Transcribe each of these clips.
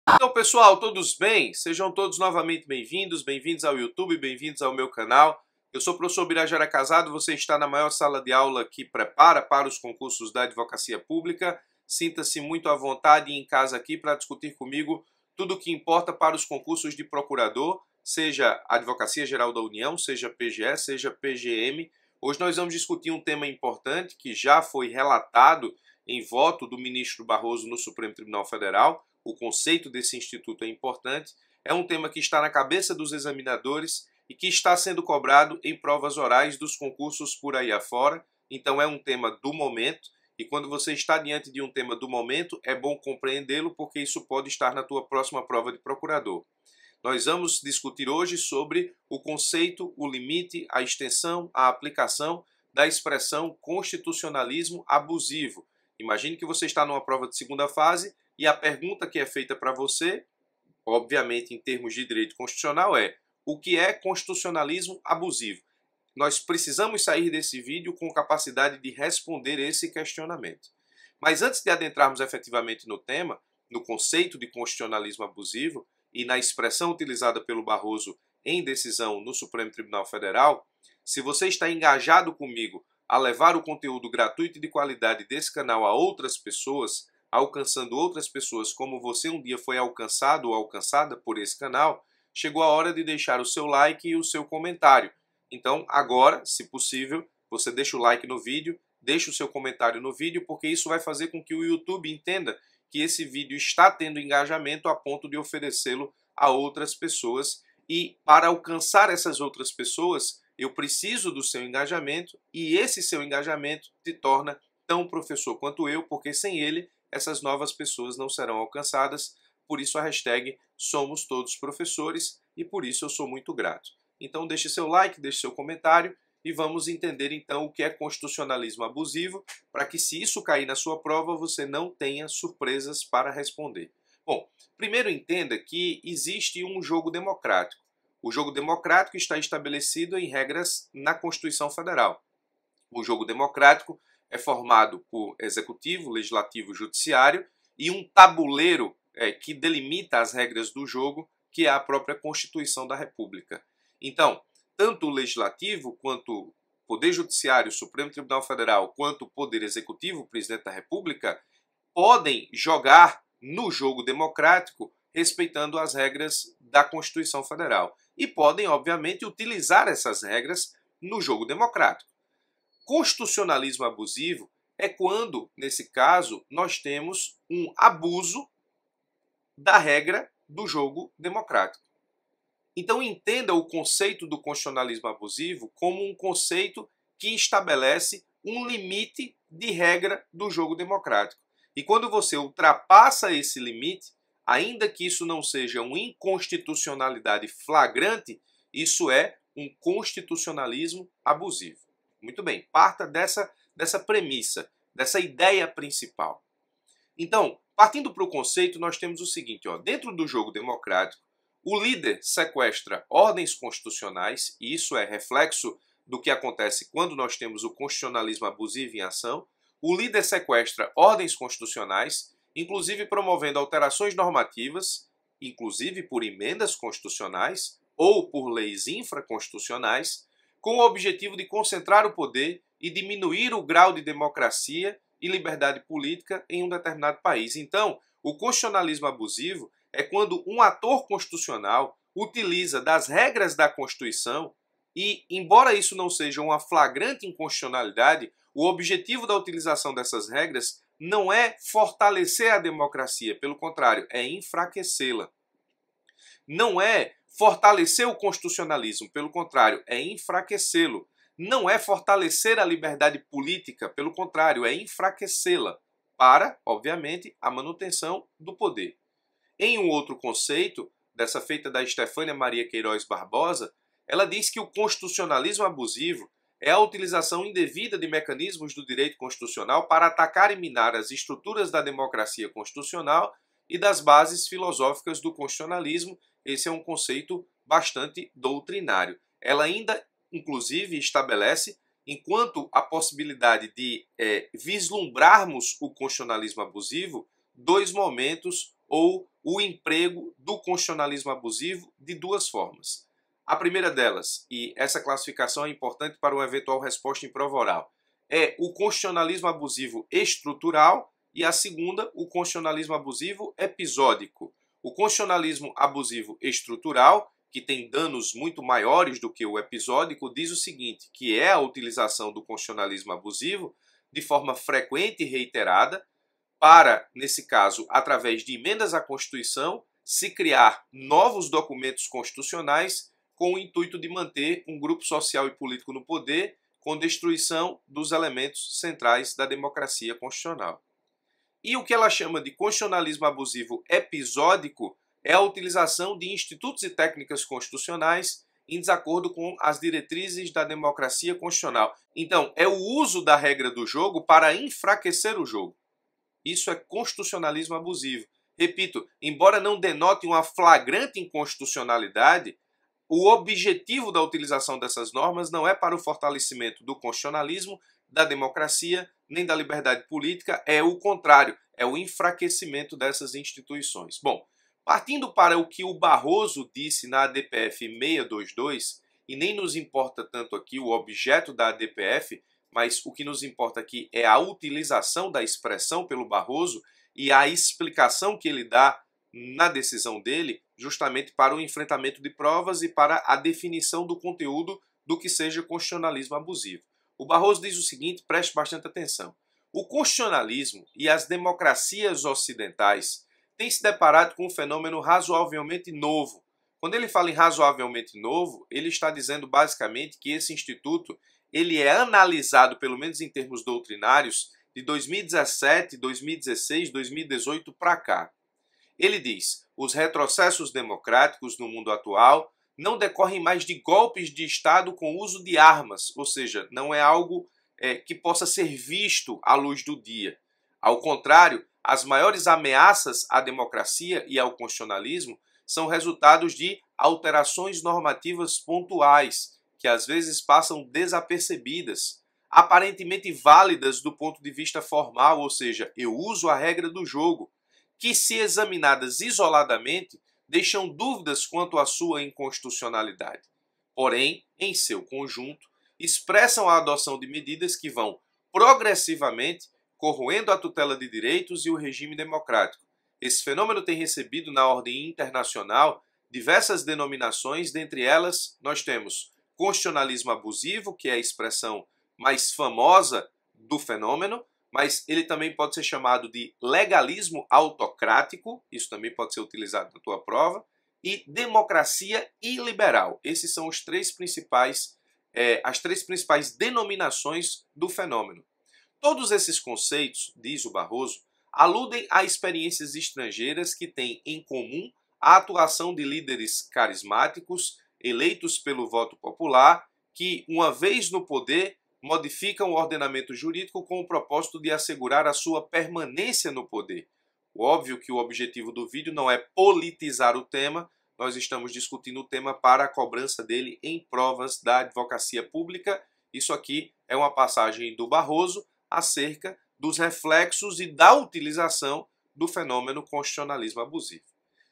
Então, pessoal, todos bem? Sejam todos novamente bem-vindos, bem-vindos ao YouTube, bem-vindos ao meu canal. Eu sou o professor Birajara Casado, você está na maior sala de aula que prepara para os concursos da advocacia pública. Sinta-se muito à vontade em casa aqui para discutir comigo tudo o que importa para os concursos de procurador, seja Advocacia Geral da União, seja PGE, seja PGM. Hoje nós vamos discutir um tema importante que já foi relatado em voto do ministro Barroso no Supremo Tribunal Federal. O conceito desse instituto é importante, é um tema que está na cabeça dos examinadores e que está sendo cobrado em provas orais dos concursos por aí afora, então é um tema do momento, e quando você está diante de um tema do momento, é bom compreendê-lo porque isso pode estar na tua próxima prova de procurador. Nós vamos discutir hoje sobre o conceito, o limite, a extensão, a aplicação da expressão constitucionalismo abusivo. Imagine que você está numa prova de segunda fase e a pergunta que é feita para você, obviamente em termos de direito constitucional, é: o que é constitucionalismo abusivo? Nós precisamos sair desse vídeo com capacidade de responder esse questionamento. Mas antes de adentrarmos efetivamente no tema, no conceito de constitucionalismo abusivo e na expressão utilizada pelo Barroso em decisão no Supremo Tribunal Federal, se você está engajado comigo a levar o conteúdo gratuito e de qualidade desse canal a outras pessoas, alcançando outras pessoas como você um dia foi alcançado ou alcançada por esse canal, chegou a hora de deixar o seu like e o seu comentário. Então, agora, se possível, você deixa o like no vídeo, deixa o seu comentário no vídeo, porque isso vai fazer com que o YouTube entenda que esse vídeo está tendo engajamento a ponto de oferecê-lo a outras pessoas. E para alcançar essas outras pessoas, eu preciso do seu engajamento, e esse seu engajamento te torna tão professor quanto eu, porque sem ele essas novas pessoas não serão alcançadas. Por isso a hashtag Somos Todos Professores, e por isso eu sou muito grato. Então deixe seu like, deixe seu comentário e vamos entender então o que é constitucionalismo abusivo, para que se isso cair na sua prova você não tenha surpresas para responder. Bom, primeiro entenda que existe um jogo democrático. O jogo democrático está estabelecido em regras na Constituição Federal. O jogo democrático é formado por executivo, legislativo, judiciário e um tabuleiro que delimita as regras do jogo, que é a própria Constituição da República. Então, tanto o legislativo quanto o Poder Judiciário, o Supremo Tribunal Federal, quanto o Poder Executivo, o Presidente da República, podem jogar no jogo democrático respeitando as regras da Constituição Federal. E podem, obviamente, utilizar essas regras no jogo democrático. Constitucionalismo abusivo é quando, nesse caso, nós temos um abuso da regra do jogo democrático. Então entenda o conceito do constitucionalismo abusivo como um conceito que estabelece um limite de regra do jogo democrático. E quando você ultrapassa esse limite, ainda que isso não seja uma inconstitucionalidade flagrante, isso é um constitucionalismo abusivo. Muito bem, parta dessa premissa, dessa ideia principal. Então, partindo para o conceito, nós temos o seguinte, dentro do jogo democrático, o líder sequestra ordens constitucionais, e isso é reflexo do que acontece quando nós temos o constitucionalismo abusivo em ação. O líder sequestra ordens constitucionais, inclusive promovendo alterações normativas, inclusive por emendas constitucionais ou por leis infraconstitucionais, com o objetivo de concentrar o poder e diminuir o grau de democracia e liberdade política em um determinado país. Então, o constitucionalismo abusivo é quando um ator constitucional utiliza das regras da Constituição e, embora isso não seja uma flagrante inconstitucionalidade, o objetivo da utilização dessas regras não é fortalecer a democracia, pelo contrário, é enfraquecê-la. Não é fortalecer o constitucionalismo, pelo contrário, é enfraquecê-lo. Não é fortalecer a liberdade política, pelo contrário, é enfraquecê-la, para, obviamente, a manutenção do poder. Em um outro conceito, dessa feita da Estefânia Maria Queiroz Barbosa, ela diz que o constitucionalismo abusivo é a utilização indevida de mecanismos do direito constitucional para atacar e minar as estruturas da democracia constitucional e das bases filosóficas do constitucionalismo. Esse é um conceito bastante doutrinário. Ela ainda, inclusive, estabelece, enquanto a possibilidade de vislumbrarmos o constitucionalismo abusivo, dois momentos ou o emprego do constitucionalismo abusivo de duas formas. A primeira delas, e essa classificação é importante para uma eventual resposta em prova oral, é o constitucionalismo abusivo estrutural e a segunda, o constitucionalismo abusivo episódico. O constitucionalismo abusivo estrutural, que tem danos muito maiores do que o episódico, diz o seguinte, que é a utilização do constitucionalismo abusivo de forma frequente e reiterada para, nesse caso, através de emendas à Constituição, se criar novos documentos constitucionais com o intuito de manter um grupo social e político no poder com destruição dos elementos centrais da democracia constitucional. E o que ela chama de constitucionalismo abusivo episódico é a utilização de institutos e técnicas constitucionais em desacordo com as diretrizes da democracia constitucional. Então, é o uso da regra do jogo para enfraquecer o jogo. Isso é constitucionalismo abusivo. Repito, embora não denote uma flagrante inconstitucionalidade, o objetivo da utilização dessas normas não é para o fortalecimento do constitucionalismo, da democracia, nem da liberdade política, é o contrário, é o enfraquecimento dessas instituições. Bom, partindo para o que o Barroso disse na ADPF 622, e nem nos importa tanto aqui o objeto da ADPF, mas o que nos importa aqui é a utilização da expressão pelo Barroso e a explicação que ele dá na decisão dele, justamente para o enfrentamento de provas e para a definição do conteúdo do que seja constitucionalismo abusivo. O Barroso diz o seguinte, preste bastante atenção. O constitucionalismo e as democracias ocidentais têm se deparado com um fenômeno razoavelmente novo. Quando ele fala em razoavelmente novo, ele está dizendo basicamente que esse instituto ele é analisado, pelo menos em termos doutrinários, de 2017, 2016, 2018 para cá. Ele diz, os retrocessos democráticos no mundo atual não decorrem mais de golpes de Estado com uso de armas, ou seja, não é algo que possa ser visto à luz do dia. Ao contrário, as maiores ameaças à democracia e ao constitucionalismo são resultados de alterações normativas pontuais, que às vezes passam desapercebidas, aparentemente válidas do ponto de vista formal, ou seja, eu uso a regra do jogo, que se examinadas isoladamente, deixam dúvidas quanto à sua inconstitucionalidade. Porém, em seu conjunto, expressam a adoção de medidas que vão progressivamente corroendo a tutela de direitos e o regime democrático. Esse fenômeno tem recebido na ordem internacional diversas denominações, dentre elas nós temos constitucionalismo abusivo, que é a expressão mais famosa do fenômeno, mas ele também pode ser chamado de legalismo autocrático, isso também pode ser utilizado na tua prova, e democracia iliberal. Esses são as três principais denominações do fenômeno. Todos esses conceitos, diz o Barroso, aludem a experiências estrangeiras que têm em comum a atuação de líderes carismáticos, eleitos pelo voto popular, que, uma vez no poder, modificam o ordenamento jurídico com o propósito de assegurar a sua permanência no poder. Óbvio que o objetivo do vídeo não é politizar o tema, nós estamos discutindo o tema para a cobrança dele em provas da advocacia pública. Isso aqui é uma passagem do Barroso acerca dos reflexos e da utilização do fenômeno constitucionalismo abusivo.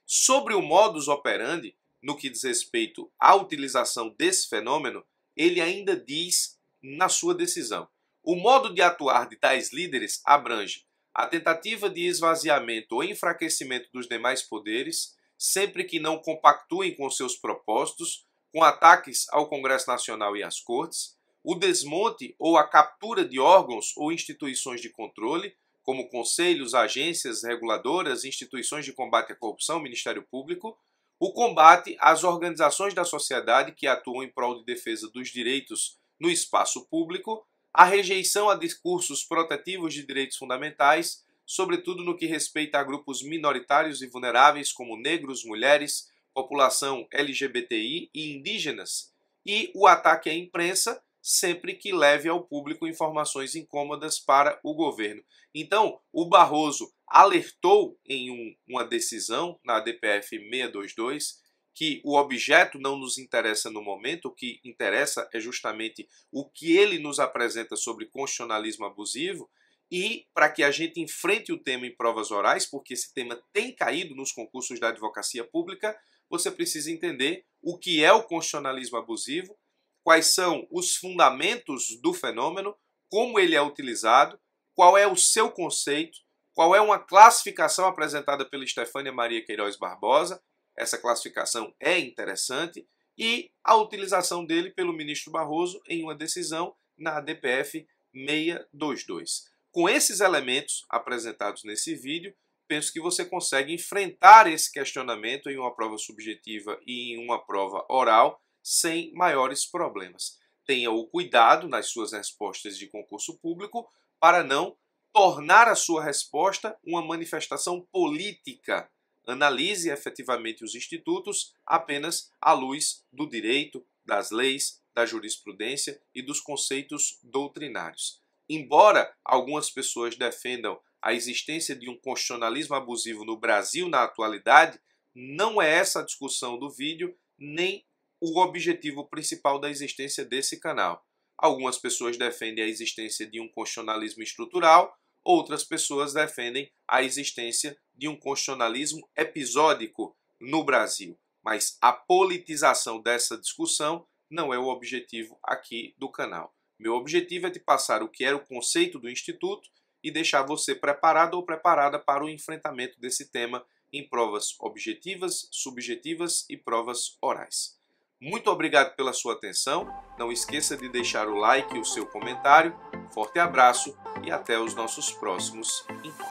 Sobre o modus operandi, no que diz respeito à utilização desse fenômeno, ele ainda diz na sua decisão: o modo de atuar de tais líderes abrange a tentativa de esvaziamento ou enfraquecimento dos demais poderes, sempre que não compactuem com seus propósitos, com ataques ao Congresso Nacional e às Cortes, o desmonte ou a captura de órgãos ou instituições de controle, como conselhos, agências reguladoras, instituições de combate à corrupção, Ministério Público, o combate às organizações da sociedade que atuam em prol de defesa dos direitos no espaço público, a rejeição a discursos protetivos de direitos fundamentais, sobretudo no que respeita a grupos minoritários e vulneráveis como negros, mulheres, população LGBTI e indígenas, e o ataque à imprensa, sempre que leve ao público informações incômodas para o governo. Então, o Barroso alertou em uma decisão na ADPF 622 que o objeto não nos interessa no momento, o que interessa é justamente o que ele nos apresenta sobre constitucionalismo abusivo, e para que a gente enfrente o tema em provas orais, porque esse tema tem caído nos concursos da advocacia pública, você precisa entender o que é o constitucionalismo abusivo, quais são os fundamentos do fenômeno, como ele é utilizado, qual é o seu conceito, qual é uma classificação apresentada pela Estefânia Maria Queiroz Barbosa, essa classificação é interessante, e a utilização dele pelo ministro Barroso em uma decisão na ADPF 622. Com esses elementos apresentados nesse vídeo, penso que você consegue enfrentar esse questionamento em uma prova subjetiva e em uma prova oral sem maiores problemas. Tenha o cuidado nas suas respostas de concurso público para não tornar a sua resposta uma manifestação política. Analise efetivamente os institutos apenas à luz do direito, das leis, da jurisprudência e dos conceitos doutrinários. Embora algumas pessoas defendam a existência de um constitucionalismo abusivo no Brasil na atualidade, não é essa a discussão do vídeo, nem o objetivo principal da existência desse canal. Algumas pessoas defendem a existência de um constitucionalismo estrutural, outras pessoas defendem a existência de um constitucionalismo episódico no Brasil. Mas a politização dessa discussão não é o objetivo aqui do canal. Meu objetivo é te passar o que era o conceito do Instituto e deixar você preparado ou preparada para o enfrentamento desse tema em provas objetivas, subjetivas e provas orais. Muito obrigado pela sua atenção. Não esqueça de deixar o like e o seu comentário. Forte abraço e até os nossos próximos encontros.